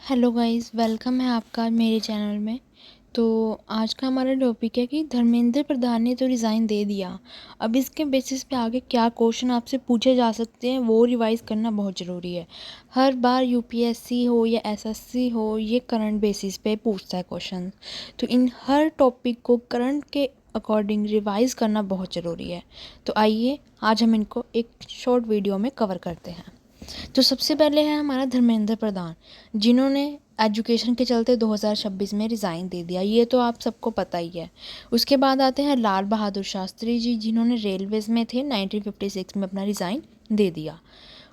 Hello guys, welcome है आपका मेरे चैनल में। तो आज का हमारा टॉपिक है कि धर्मेंद्र प्रधान ने तो रिज़ाइन दे दिया। अब इसके बेसिस पे आगे क्या क्वेश्चन आपसे पूछे जा सकते हैं वो रिवाइज करना बहुत ज़रूरी है। हर बार यूपीएससी हो या एसएससी हो, ये करंट बेसिस पे पूछता है क्वेश्चन। तो इन हर टॉपिक को करंट के अकॉर्डिंग रिवाइज करना बहुत ज़रूरी है। तो आइए आज हम इनको एक शॉर्ट वीडियो में कवर करते हैं। तो सबसे पहले है हमारा धर्मेंद्र प्रधान, जिन्होंने एजुकेशन के चलते 2026 में रिज़ाइन दे दिया, ये तो आप सबको पता ही है। उसके बाद आते हैं लाल बहादुर शास्त्री जी, जिन्होंने रेलवेज़ में थे, 1956 में अपना रिज़ाइन दे दिया।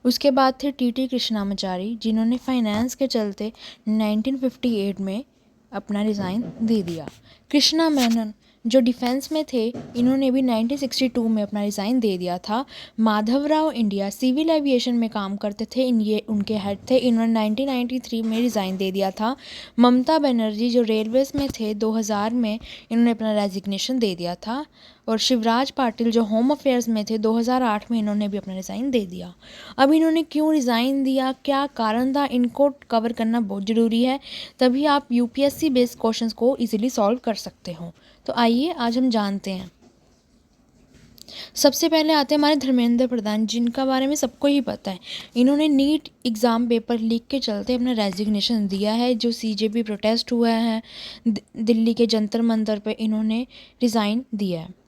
उसके बाद थे टीटी कृष्णामाचारी, जिन्होंने फाइनेंस के चलते 1958 में अपना रिज़ाइन दे दिया। कृष्णा मेनन जो डिफेंस में थे, इन्होंने भी 1962 में अपना रिज़ाइन दे दिया था। माधवराव इंडिया सिविल एविएशन में काम करते थे, ये उनके हेड थे, इन्होंने 1993 में रिज़ाइन दे दिया था। ममता बनर्जी जो रेलवेज़ में थे, 2000 में इन्होंने अपना रेजिग्नेशन दे दिया था। और शिवराज पाटिल जो होम अफेयर्स में थे, 2008 में इन्होंने भी अपना रिज़ाइन दे दिया। अब इन्होंने क्यों रिज़ाइन दिया, क्या कारण था, इनको कवर करना बहुत ज़रूरी है, तभी आप यूपीएससी बेस्ड क्वेश्चंस को इजीली सॉल्व कर सकते हो। तो आइए आज हम जानते हैं। सबसे पहले आते हैं हमारे धर्मेंद्र प्रधान, जिनका बारे में सबको ही पता है। इन्होंने नीट एग्ज़ाम पेपर लीक के चलते अपना रेजिग्नेशन दिया है। जो सीजेपी प्रोटेस्ट हुआ है दिल्ली के जंतर मंतर पे, इन्होंने रिज़ाइन दिया है।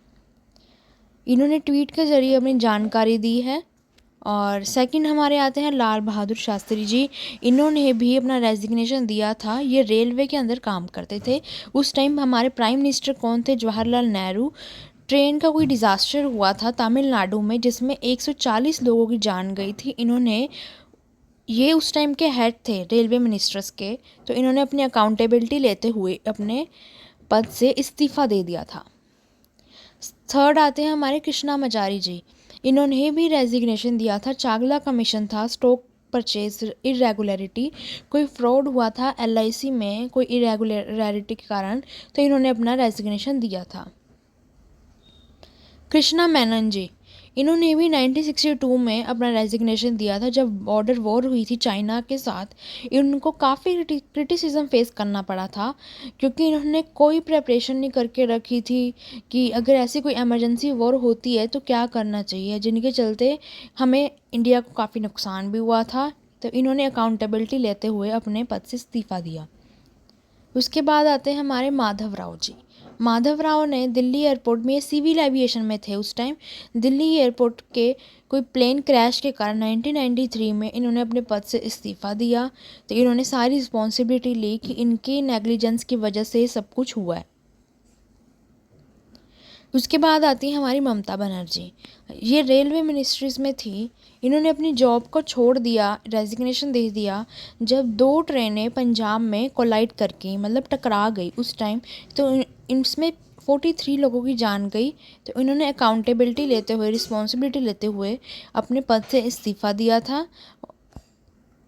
इन्होंने ट्वीट के ज़रिए अपनी जानकारी दी है। और सेकंड हमारे आते हैं लाल बहादुर शास्त्री जी, इन्होंने भी अपना रेजिग्नेशन दिया था। ये रेलवे के अंदर काम करते थे। उस टाइम हमारे प्राइम मिनिस्टर कौन थे? जवाहरलाल नेहरू। ट्रेन का कोई डिज़ास्टर हुआ था तमिलनाडु में, जिसमें 140 लोगों की जान गई थी। इन्होंने ये उस टाइम के हेड थे रेलवे मिनिस्टर्स के, तो इन्होंने अपनी अकाउंटेबिलिटी लेते हुए अपने पद से इस्तीफ़ा दे दिया था। थर्ड आते हैं हमारे कृष्णामाचारी जी, इन्होंने भी रेजिग्नेशन दिया था। चावला कमीशन था, स्टॉक परचेज इरेगुलरिटी, कोई फ्रॉड हुआ था एलआईसी में कोई इरेगुलरिटी के कारण, तो इन्होंने अपना रेजिग्नेशन दिया था। कृष्णा मेनन जी, इन्होंने भी 1962 में अपना रेजिग्नेशन दिया था, जब बॉर्डर वॉर हुई थी चाइना के साथ। इनको काफ़ी क्रिटिसिज्म फेस करना पड़ा था, क्योंकि इन्होंने कोई प्रिपरेशन नहीं करके रखी थी कि अगर ऐसी कोई इमरजेंसी वॉर होती है तो क्या करना चाहिए, जिनके चलते हमें इंडिया को काफ़ी नुकसान भी हुआ था। तो इन्होंने अकाउंटेबिलिटी लेते हुए अपने पद से इस्तीफ़ा दिया। उसके बाद आते हैं हमारे माधवराव जी। माधवराव ने दिल्ली एयरपोर्ट में, सिविल एविएशन में थे उस टाइम, दिल्ली एयरपोर्ट के कोई प्लेन क्रैश के कारण 1993 में इन्होंने अपने पद से इस्तीफ़ा दिया। तो इन्होंने सारी रिस्पॉन्सिबिलिटी ली कि इनकी नेग्लिजेंस की वजह से सब कुछ हुआ है। उसके बाद आती है हमारी ममता बनर्जी, ये रेलवे मिनिस्ट्रीज़ में थी। इन्होंने अपनी जॉब को छोड़ दिया, रेजिग्नेशन दे दिया, जब दो ट्रेनें पंजाब में कोलाइड करके मतलब टकरा गई उस टाइम। तो इसमें 43 लोगों की जान गई। तो इन्होंने अकाउंटेबिलिटी लेते हुए, रिस्पॉन्सिबिलिटी लेते हुए अपने पद से इस्तीफ़ा दिया था।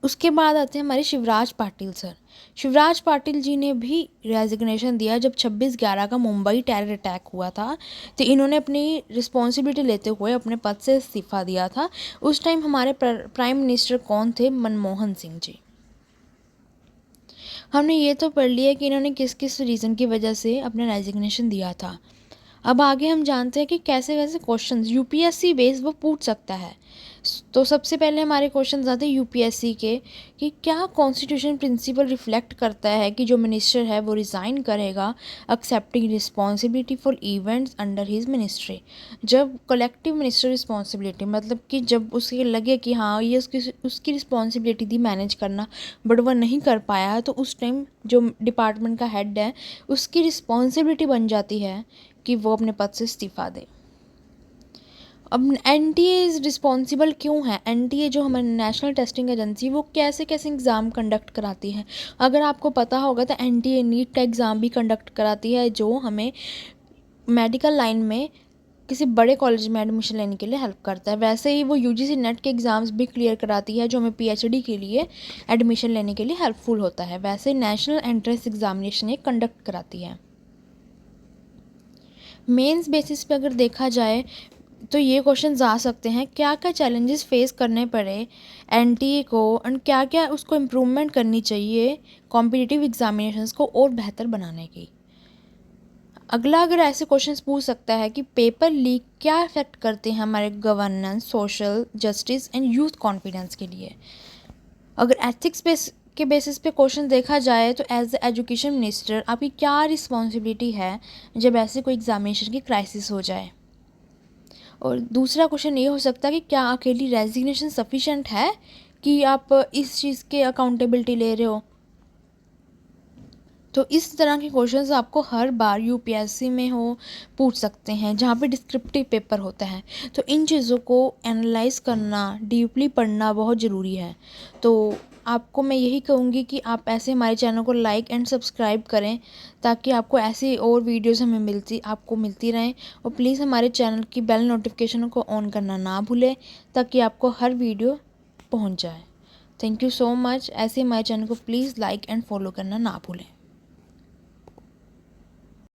उसके बाद आते हैं हमारे शिवराज पाटिल सर। शिवराज पाटिल जी ने भी रेजिग्नेशन दिया जब 26/11 का मुंबई टेरर अटैक हुआ था। तो इन्होंने अपनी रिस्पॉन्सिबिलिटी लेते हुए अपने पद से इस्तीफ़ा दिया था। उस टाइम हमारे प्राइम मिनिस्टर कौन थे? मनमोहन सिंह जी। हमने ये तो पढ़ लिया कि इन्होंने किस किस रीज़न की वजह से अपना रेजिग्नेशन दिया था। अब आगे हम जानते हैं कि कैसे कैसे क्वेश्चंस यूपीएससी बेस्ड वो पूछ सकता है। तो सबसे पहले हमारे क्वेश्चन आते हैं यूपीएससी के कि क्या कॉन्स्टिट्यूशन प्रिंसिपल रिफ्लेक्ट करता है कि जो मिनिस्टर है वो रिज़ाइन करेगा accepting responsibility for events under his ministry. जब कलेक्टिव मिनिस्टर रिस्पॉन्सिबिलिटी, मतलब कि जब उसे लगे कि हाँ ये उसकी रिस्पॉन्सिबिलिटी थी मैनेज करना, बट वह नहीं कर पाया है, तो उस टाइम जो डिपार्टमेंट का हेड है उसकी रिस्पॉन्सिबिलिटी बन जाती है कि वो अपने पद से इस्तीफ़ा दे। अब एनटीए रिस्पॉन्सिबल क्यों है? एनटीए जो हमारी नेशनल टेस्टिंग एजेंसी, वो कैसे कैसे एग्ज़ाम कंडक्ट कराती है। अगर आपको पता होगा तो एनटीए नीट का एग्ज़ाम भी कंडक्ट कराती है, जो हमें मेडिकल लाइन में किसी बड़े कॉलेज में एडमिशन लेने के लिए हेल्प करता है। वैसे ही वो यूजीसी नेट के एग्ज़ाम्स भी क्लियर कराती है, जो हमें पीएचडी के लिए एडमिशन लेने के लिए हेल्पफुल होता है। वैसे नेशनल एंट्रेंस एग्जामिनेशन ये कंडक्ट कराती है। मेंस बेसिस पे अगर देखा जाए तो ये क्वेश्चंस आ सकते हैं, क्या क्या चैलेंजेस फेस करने पड़े एनटीए को एंड क्या क्या उसको इम्प्रूवमेंट करनी चाहिए कॉम्पिटिटिव एग्जामिनेशंस को और बेहतर बनाने की। अगला अगर ऐसे क्वेश्चंस पूछ सकता है कि पेपर लीक क्या इफ़ेक्ट करते हैं हमारे governance, social justice and youth confidence के लिए। अगर एथिक्स के बेसिस पे क्वेश्चन देखा जाए तो एज एजुकेशन मिनिस्टर आपकी क्या रिस्पॉन्सिबिलिटी है जब ऐसे कोई एग्जामिनेशन की क्राइसिस हो जाए। और दूसरा क्वेश्चन ये हो सकता है कि क्या अकेली रेजिग्नेशन सफिशेंट है कि आप इस चीज़ के अकाउंटेबिलिटी ले रहे हो। तो इस तरह के क्वेश्चंस आपको हर बार यूपीएससी में पूछ सकते हैं जहाँ पे डिस्क्रिप्टिव पेपर होता है। तो इन चीज़ों को एनालाइज करना, डीपली पढ़ना बहुत ज़रूरी है। तो आपको मैं यही कहूँगी कि आप ऐसे हमारे चैनल को लाइक एंड सब्सक्राइब करें ताकि आपको ऐसी और वीडियोस हमें आपको मिलती रहें। और प्लीज़ हमारे चैनल की बेल नोटिफिकेशन को ऑन करना ना भूलें ताकि आपको हर वीडियो पहुँच जाए। Thank you so much. ऐसे हमारे चैनल को प्लीज़ लाइक एंड फॉलो करना ना भूलें।